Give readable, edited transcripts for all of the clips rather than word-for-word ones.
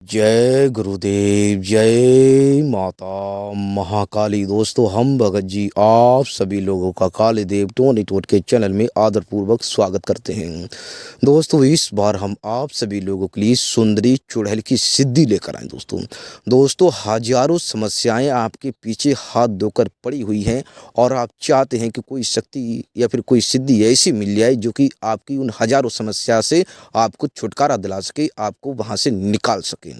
जय गुरुदेव, जय माता महाकाली। दोस्तों, हम भगत जी आप सभी लोगों का काली देव टोनी टोट के चैनल में आदरपूर्वक स्वागत करते हैं। दोस्तों, इस बार हम आप सभी लोगों के लिए सुंदरी चुड़ैल की सिद्धि लेकर आए। दोस्तों हजारों समस्याएं आपके पीछे हाथ धोकर पड़ी हुई हैं और आप चाहते हैं कि कोई शक्ति या फिर कोई सिद्धि ऐसी मिल जाए जो कि आपकी उन हजारों समस्या से आपको छुटकारा दिला सके, आपको वहां से निकाल सके।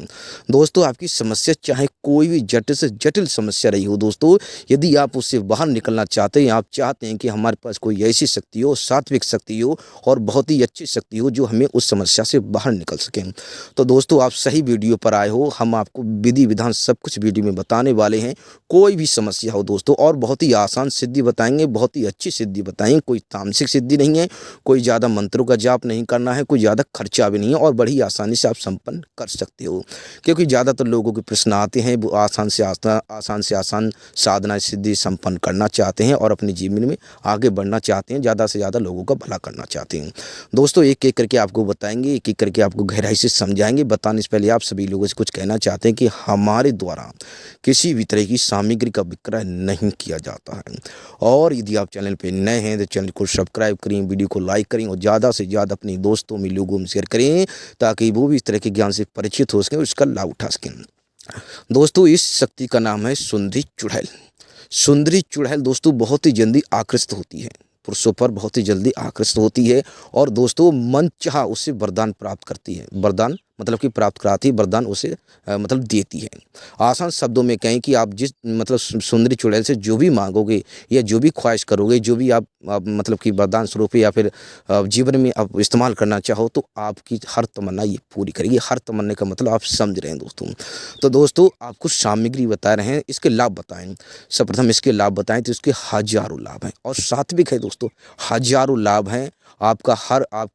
दोस्तों, आपकी समस्या चाहे कोई भी जटिल से जटिल समस्या रही हो, दोस्तों यदि आप उससे बाहर निकलना चाहते हैं, आप चाहते हैं कि हमारे पास कोई ऐसी शक्ति हो, सात्विक शक्ति हो और बहुत ही अच्छी शक्ति हो जो हमें उस समस्या से बाहर निकल सके, तो दोस्तों आप सही वीडियो पर आए हो। हम आपको विधि विधान सब कुछ वीडियो में बताने वाले हैं। कोई भी समस्या हो दोस्तों, और बहुत ही आसान सिद्धि बताएंगे, बहुत ही अच्छी सिद्धि बताएंगे। कोई तामसिक सिद्धि नहीं है, कोई ज़्यादा मंत्रों का जाप नहीं करना है, कोई ज़्यादा खर्चा भी नहीं है और बड़ी आसानी से आप संपन्न कर सकते हो। क्योंकि ज़्यादातर लोगों के प्रश्न आते हैं, वो आसान से आसान साधना सिद्धि संपन्न करना चाहते हैं और अपने जीवन में आगे बढ़ना चाहते हैं, ज़्यादा से ज़्यादा लोगों का भला करना चाहते हैं। दोस्तों, एक एक करके आपको बताएंगे, एक एक करके आपको गहराई से समझाएंगे। बताने से पहले आप सभी लोगों से कुछ कहना चाहते हैं कि हमारे द्वारा किसी भी तरह की सामग्री का विक्रय नहीं किया जाता है। और यदि आप चैनल पर नए हैं तो चैनल को सब्सक्राइब करें, वीडियो को लाइक करें और ज़्यादा से ज़्यादा अपने दोस्तों में लोगों में शेयर करें ताकि वो भी इस तरह के ज्ञान से परिचित हो सकें और इसका लाभ उठा सकें। दोस्तों, इस शक्ति का नाम है सुंदरी चुड़ैल। सुंदरी चुड़ैल दोस्तों बहुत ही जल्दी आकृष्ट होती है, पुरुषों पर बहुत ही जल्दी आकृष्ट होती है और दोस्तों मन चाहा उससे वरदान प्राप्त करती है। वरदान मतलब कि प्राप्त कराती है, वरदान उसे मतलब देती है। आसान शब्दों में कहें कि आप जिस मतलब सुंदरी चुड़ैल से जो भी मांगोगे या जो भी ख्वाहिश करोगे, जो भी आप मतलब कि वरदान स्वरूप या फिर जीवन में आप इस्तेमाल करना चाहो, तो आपकी हर तमन्ना ये पूरी करेगी। हर तमन्ना का मतलब आप समझ रहे हैं दोस्तों। तो दोस्तों, आपको सामग्री बता रहे हैं, इसके लाभ बताएं। सर्वप्रथम इसके लाभ बताएं तो इसके हजारों लाभ हैं और सात्विक है दोस्तों, हजारों लाभ हैं। आपका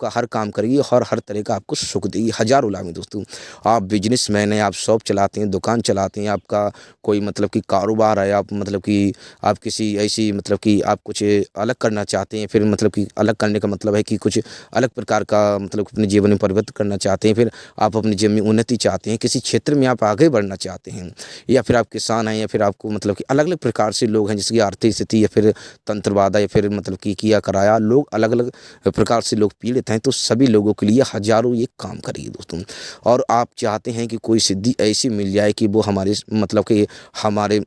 हर काम करेगी और हर तरह का आपको सुख देगी। हजारों लाभ हैं दोस्तों। आप बिजनेसमैन हैं, आप शॉप चलाते हैं, दुकान चलाते हैं, आपका कोई मतलब कि कारोबार है, आप मतलब कि आप किसी ऐसी मतलब कि आप कुछ अलग करना चाहते हैं, फिर मतलब कि अलग करने का मतलब है कि कुछ अलग प्रकार का मतलब अपने जीवन में परिवर्तन करना चाहते हैं, फिर आप अपने जीवन में उन्नति चाहते हैं, किसी क्षेत्र में आप आगे बढ़ना चाहते हैं, या फिर आप किसान हैं, या फिर आपको मतलब कि अलग अलग प्रकार से लोग हैं जिसकी आर्थिक स्थिति या फिर तंत्रवादा या फिर मतलब कि किया कराया लोग अलग अलग प्रकार से लोग पीड़ित हैं, तो सभी लोगों के लिए हजारों ये काम करेगी दोस्तों। और आप चाहते हैं कि कोई सिद्धि ऐसी मिल जाए कि वो हमारे मतलब कि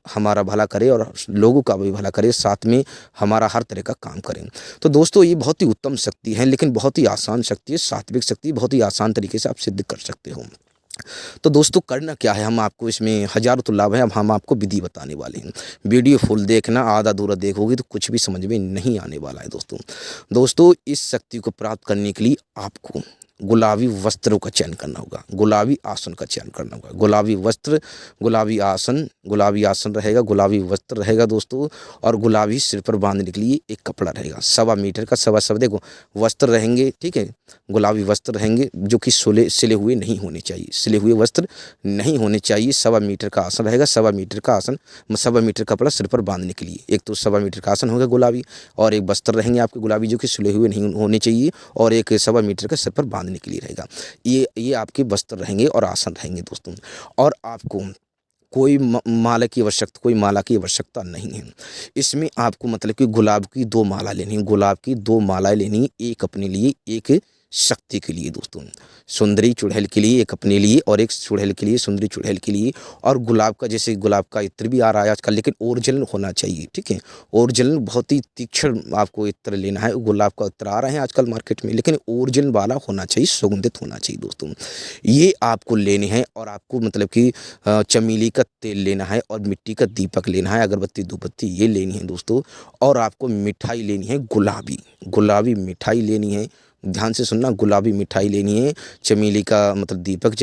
हमारा भला करे और लोगों का भी भला करे, साथ में हमारा हर तरह का काम करें। तो दोस्तों, ये बहुत ही उत्तम शक्ति है, लेकिन बहुत ही आसान शक्ति है, सात्विक शक्ति, बहुत ही आसान तरीके से आप सिद्ध कर सकते हो। तो दोस्तों, करना क्या है, हम आपको इसमें हजारों तो लाभ है, अब हम आपको विधि बताने वाले हैं। वीडियो फुल देखना, आधा अधूरा देखोगे तो कुछ भी समझ में नहीं आने वाला है दोस्तों। इस शक्ति को प्राप्त करने के लिए आपको गुलाबी वस्त्रों का चयन करना होगा, गुलाबी आसन का चयन करना होगा। गुलाबी वस्त्र, गुलाबी आसन रहेगा, गुलाबी वस्त्र रहेगा दोस्तों, और गुलाबी सिर पर बांधने के लिए एक कपड़ा रहेगा 1.25 मीटर का। सवा देखो वस्त्र रहेंगे, ठीक है, गुलाबी वस्त्र रहेंगे जो कि सिले हुए नहीं होने चाहिए, सिले हुए वस्त्र नहीं होने चाहिए। 1.25 मीटर का आसन रहेगा, 1.25 मीटर का आसन, 1.25 मीटर कपड़ा सिर पर बांधने के लिए। एक तो 1.25 मीटर का आसन होगा गुलाबी, और एक वस्त्र रहेंगे आपके गुलाबी जो कि सिले हुए नहीं होने चाहिए, और एक 1.25 मीटर का सिर पर बांधने के लिए रहेगा। ये आपके वस्त्र रहेंगे और आसन रहेंगे दोस्तों। और आपको कोई माला की आवश्यकता नहीं है। इसमें आपको मतलब कि गुलाब की 2 माला लेनी है, गुलाब की 2 मालाएं लेनी है, एक अपने लिए, एक शक्ति के लिए दोस्तों। सुंदरी चुड़ैल के लिए एक अपने लिए और एक चुड़ैल के लिए, सुंदरी चुड़ैल के लिए। और गुलाब का, जैसे गुलाब का इत्र भी आ रहा है आजकल, लेकिन ओरिजिनल होना चाहिए, ठीक है, ओरिजिनल बहुत ही तीक्ष्ण आपको इत्र लेना है। गुलाब का इत्र आ रहे हैं आजकल मार्केट में, लेकिन ओरिजिनल वाला होना चाहिए, सुगंधित होना चाहिए दोस्तों। ये आपको लेने हैं। और आपको मतलब कि चमेली का तेल लेना है और मिट्टी का दीपक लेना है, अगरबत्ती धूपबत्ती ये लेनी है दोस्तों। और आपको मिठाई लेनी है, गुलाबी मिठाई लेनी है। ध्यान से सुनना, गुलाबी मिठाई लेनी है। चमेली का मतलब दीपक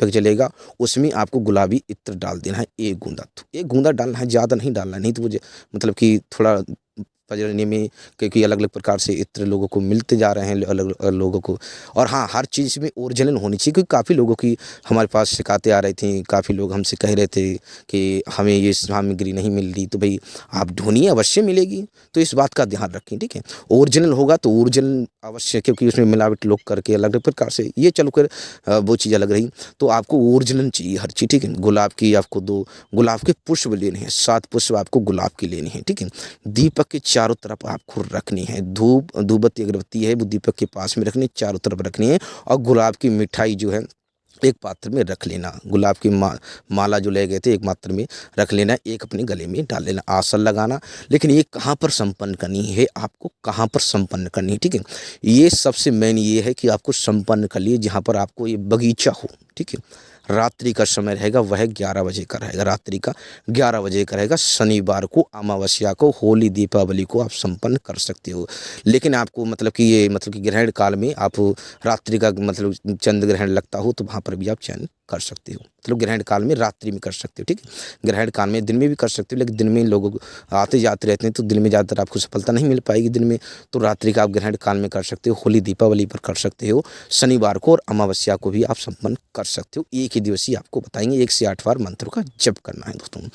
जलेगा, उसमें आपको गुलाबी इत्र डाल देना है, एक गूंदा डालना है, ज़्यादा नहीं डालना है, नहीं तो वो मतलब कि थोड़ा पजरने में, क्योंकि अलग-अलग प्रकार से इत्र लोगों को मिलते जा रहे हैं अलग लोगों को। और हाँ, हर चीज़ में ओरिजिनल होनी चाहिए, क्योंकि काफ़ी लोगों की हमारे पास शिकायतें आ रही थी, काफ़ी लोग हमसे कह रहे थे कि हमें ये सामग्री नहीं मिल रही, तो भई आप ढूँढिए, अवश्य मिलेगी। तो इस बात का ध्यान रखें, ठीक है? ओरिजिनल होगा तो ओरिजिनल अवश्य, क्योंकि उसमें मिलावट लोग करके अलग-अलग प्रकार से, ये चलो खैर वो चीज़ अलग रही। तो आपको ओरिजिनल चाहिए हर चीज़, ठीक है? गुलाब की आपको 2 गुलाब के पुष्प लेने हैं, 7 पुष्प आपको गुलाब की लेनी है, ठीक है? दीपक के चारों तरफ आपको रखनी है, धूप बत्ती अगरबत्ती है वो दीपक के पास में रखनी है, चारों तरफ रखनी है। और गुलाब की मिठाई जो है एक पात्र में रख लेना, गुलाब की माला जो ले गए थे एक पात्र में रख लेना, एक अपने गले में डाल लेना, आसन लगाना। लेकिन ये कहाँ पर संपन्न करनी है, आपको कहाँ पर संपन्न करनी है, ठीक है? ये सबसे मेन ये है कि आपको संपन्न कर लिए जहाँ पर आपको ये बगीचा हो, ठीक है? रात्रि का समय रहेगा, वह 11 बजे का रहेगा, रात्रि का 11 बजे का रहेगा। शनिवार को, अमावस्या को, होली दीपावली को आप संपन्न कर सकते हो। लेकिन आपको मतलब कि ये मतलब कि ग्रहण काल में आप रात्रि का मतलब चंद्र ग्रहण लगता हो तो वहाँ पर भी आप चयन कर सकते हो। मतलब ग्रहण काल में रात्रि में कर सकते हो, ठीक है? ग्रहण काल में दिन में भी कर सकते हो, लेकिन दिन में लोग आते जाते रहते हैं तो दिन में ज़्यादातर आपको सफलता नहीं मिल पाएगी दिन में। तो रात्रि का आप ग्रहण काल में कर सकते हो, होली दीपावली पर कर सकते हो, शनिवार को और अमावस्या को भी आप संपन्न कर सकते हो। एक ही दिवसीय आपको बताएंगे 1 से 8 बार मंत्रों का जप करना है दोस्तों।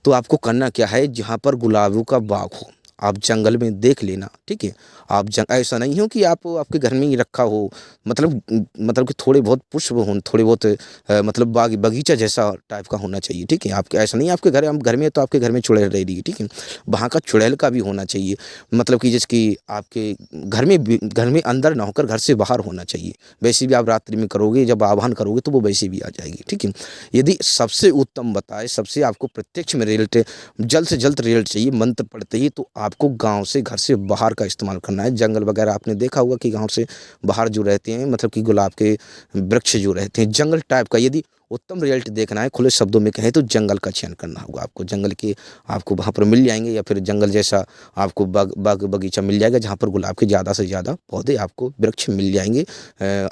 तो आपको करना क्या है, जहाँ पर गुलाबों का बाग हो आप जंगल में देख लेना, ठीक है? आप ऐसा नहीं हो कि आप आपके घर में ही रखा हो, मतलब कि थोड़े बहुत पुष्प हों, थोड़े बहुत मतलब बगीचा जैसा टाइप का होना चाहिए, ठीक है? आपके ऐसा नहीं है आपके घर में है तो आपके घर में चुड़ैल रह रही है, ठीक है? वहाँ का चुड़ैल का भी होना चाहिए, मतलब कि जिसकी आपके घर में अंदर ना होकर घर से बाहर होना चाहिए। वैसे भी आप रात्रि में करोगे, जब आह्वान करोगे तो वो वैसे भी आ जाएगी, ठीक है? यदि सबसे उत्तम बताए, सबसे आपको प्रत्यक्ष में रिजल्ट जल्द से जल्द रिजल्ट चाहिए मंत्र पढ़ते ही, तो आपको गाँव से, घर से बाहर का इस्तेमाल करना है। जंगल वगैरह आपने देखा होगा कि गाँव से बाहर जो रहते हैं, मतलब कि गुलाब के वृक्ष जो रहते हैं, जंगल टाइप का, यदि उत्तम रिजल्ट देखना है, खुले शब्दों में कहें तो जंगल का चयन करना होगा आपको। जंगल के आपको वहाँ पर मिल जाएँगे, या फिर जंगल जैसा आपको बाग बगीचा मिल जाएगा, जहाँ पर गुलाब के ज़्यादा से ज़्यादा पौधे आपको वृक्ष मिल जाएँगे।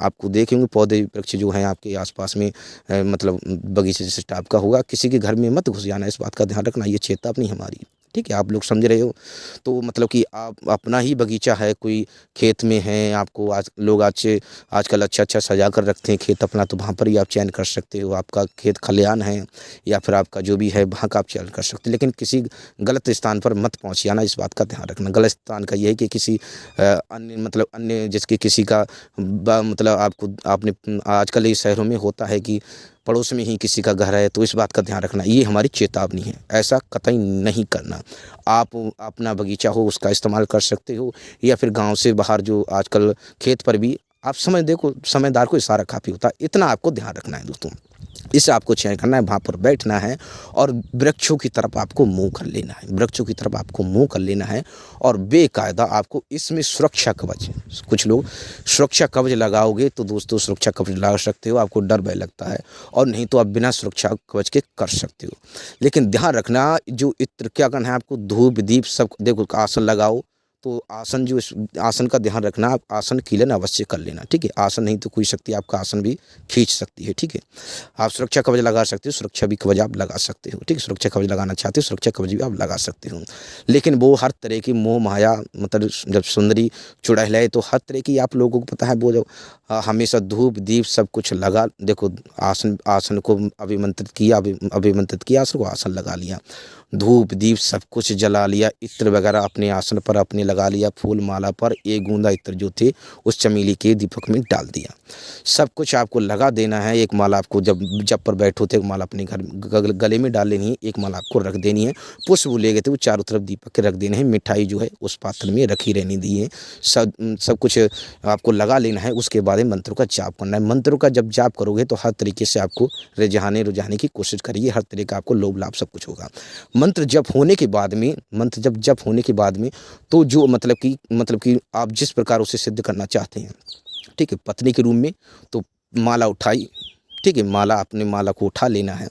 आपको देखेंगे पौधे वृक्ष जो हैं आपके आस-पास में, मतलब बगीचे जैसे टाइप का होगा। किसी के घर में मत घुस जाना, इस बात का ध्यान रखना, ये चेतावनी हमारी, ठीक है? आप लोग समझ रहे हो? तो मतलब कि आप अपना ही बगीचा है, कोई खेत में है, आपको आजकल अच्छा-अच्छा सजा कर रखते हैं खेत अपना, तो वहाँ पर ही आप चयन कर सकते हो। आपका खेत खलिहान है या फिर आपका जो भी है, वहाँ का आप चयन कर सकते हो। लेकिन किसी गलत स्थान पर मत पहुँच जाना, इस बात का ध्यान रखना। गलत स्थान का ये है कि किसी अन्य जिसके किसी का मतलब आपने आजकल ये शहरों में होता है कि पड़ोस में ही किसी का घर है, तो इस बात का ध्यान रखना, ये हमारी चेतावनी है, ऐसा कतई नहीं करना। आप अपना बगीचा हो उसका इस्तेमाल कर सकते हो, या फिर गाँव से बाहर जो आजकल खेत पर भी आप समझदार को इशारा काफ़ी होता है, इतना आपको ध्यान रखना है दोस्तों। इससे आपको चयन करना है, वहाँ पर बैठना है और वृक्षों की तरफ आपको मुँह कर लेना है, वृक्षों की तरफ आपको मुँह कर लेना है। और बेकायदा आपको इसमें सुरक्षा कवच, कुछ लोग सुरक्षा कवच लगाओगे तो दोस्तों सुरक्षा कवच लगा सकते हो, आपको डर भय लगता है, और नहीं तो आप बिना सुरक्षा कवच के कर सकते हो। लेकिन ध्यान रखना, जो इत्र क्या करना है आपको, धूप दीप सब देखो, आसन लगाओ, तो आसन जो इस आसन का ध्यान रखना, आप आसन कीलन अवश्य कर लेना, ठीक है? आसन नहीं तो कोई शक्ति आपका आसन भी खींच सकती है, ठीक है? आप सुरक्षा कवच लगा सकते हो, सुरक्षा भी कवच आप लगा सकते हो, ठीक है? सुरक्षा कवच लगाना चाहते हो, सुरक्षा कवच भी आप लगा सकते हो। लेकिन वो हर तरह की मोह माया, मतलब जब सुंदरी चुड़ैल है तो हर तरह की, आप लोगों को पता है, वो जब हमेशा धूप दीप सब कुछ लगा, देखो आसन को अभिमंत्रित किया, आसन को आसन लगा लिया, धूप दीप सब कुछ जला लिया, इत्र वगैरह अपने आसन पर अपने लगा लिया, फूल माला पर एक बूंदा इत्र जो थे उस चमेली के दीपक में डाल दिया, सब कुछ आपको लगा देना है। एक माला आपको जब पर बैठो थे, एक माला अपने गले में डाल लेनी है, एक माला आपको रख देनी है। पुष्प ले गए थे वो चारों तरफ दीपक के रख देने हैं, मिठाई जो है उस पात्र में रखी रहनी दी है, सब कुछ आपको लगा लेना है। उसके बाद मंत्रों का जाप करना है। मंत्रों का जब जाप करोगे तो हर तरीके से आपको रुझाने की कोशिश करिए, हर तरह का आपको लोभ लाभ सब कुछ होगा। मंत्र जप होने के बाद में तो जो मतलब कि आप जिस प्रकार उसे सिद्ध करना चाहते हैं, ठीक है? पत्नी के रूम में तो माला उठाई, ठीक है? अपने माला को उठा लेना है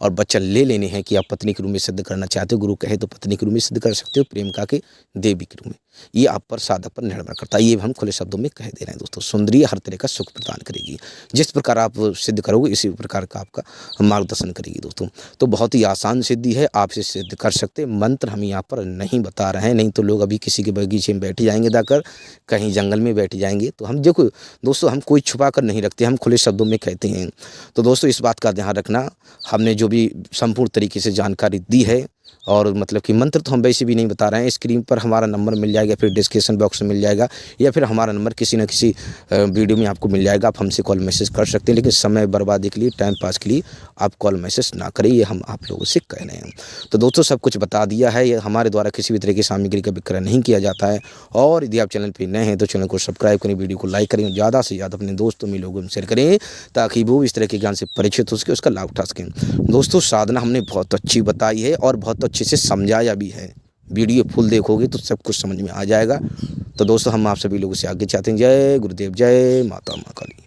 और वचन ले लेने हैं कि आप पत्नी के रूम में सिद्ध करना चाहते हो। गुरु कहे तो पत्नी के रूम में सिद्ध कर सकते हो, प्रेमिका के देवी के रूम में। ये आप पर साधक पर निर्भर करता है। ये हम खुले शब्दों में कह दे रहे हैं दोस्तों। सुंदरी हर तरह का सुख प्रदान करेगी, जिस प्रकार आप सिद्ध करोगे इसी प्रकार का आपका मार्गदर्शन करेगी दोस्तों। तो बहुत ही आसान सिद्धि है, आप इसे सिद्ध कर सकते हैं। मंत्र हम यहाँ पर नहीं बता रहे हैं, नहीं तो लोग अभी किसी के बगीचे में बैठ जाएंगे जाकर, कहीं जंगल में बैठ जाएंगे। तो हम देखो दोस्तों, हम कोई छुपा कर नहीं रखते, हम खुले शब्दों में कहते हैं। तो दोस्तों इस बात का ध्यान रखना, हमने जो भी संपूर्ण तरीके से जानकारी दी है, और मतलब कि मंत्र तो हम वैसे भी नहीं बता रहे हैं। स्क्रीन पर हमारा नंबर मिल जाएगा, फिर डिस्क्रिप्शन बॉक्स में मिल जाएगा, या फिर हमारा नंबर किसी न किसी वीडियो में आपको मिल जाएगा। आप हमसे कॉल मैसेज कर सकते हैं, लेकिन समय बर्बादी के लिए, टाइम पास के लिए आप कॉल मैसेज ना करें, ये हम आप लोगों से कह रहे हैं। तो दोस्तों सब कुछ बता दिया है। ये हमारे द्वारा किसी भी तरह की सामग्री का विक्रय नहीं किया जाता है। और यदि आप चैनल पर नए हैं तो चैनल को सब्सक्राइब करें, वीडियो को लाइक करें, ज़्यादा से ज़्यादा अपने दोस्तों में लोगों में शेयर करें, ताकि वो इस तरह के ज्ञान से परिचित हो सके, उसका लाभ उठा सकें। दोस्तों साधना हमने बहुत अच्छी बताई है और बहुत अच्छे से समझाया भी है। वीडियो फुल देखोगे तो सब कुछ समझ में आ जाएगा। तो दोस्तों हम आप सभी लोगों से आगे चाहते हैं। जय गुरुदेव, जय माता माँ काली।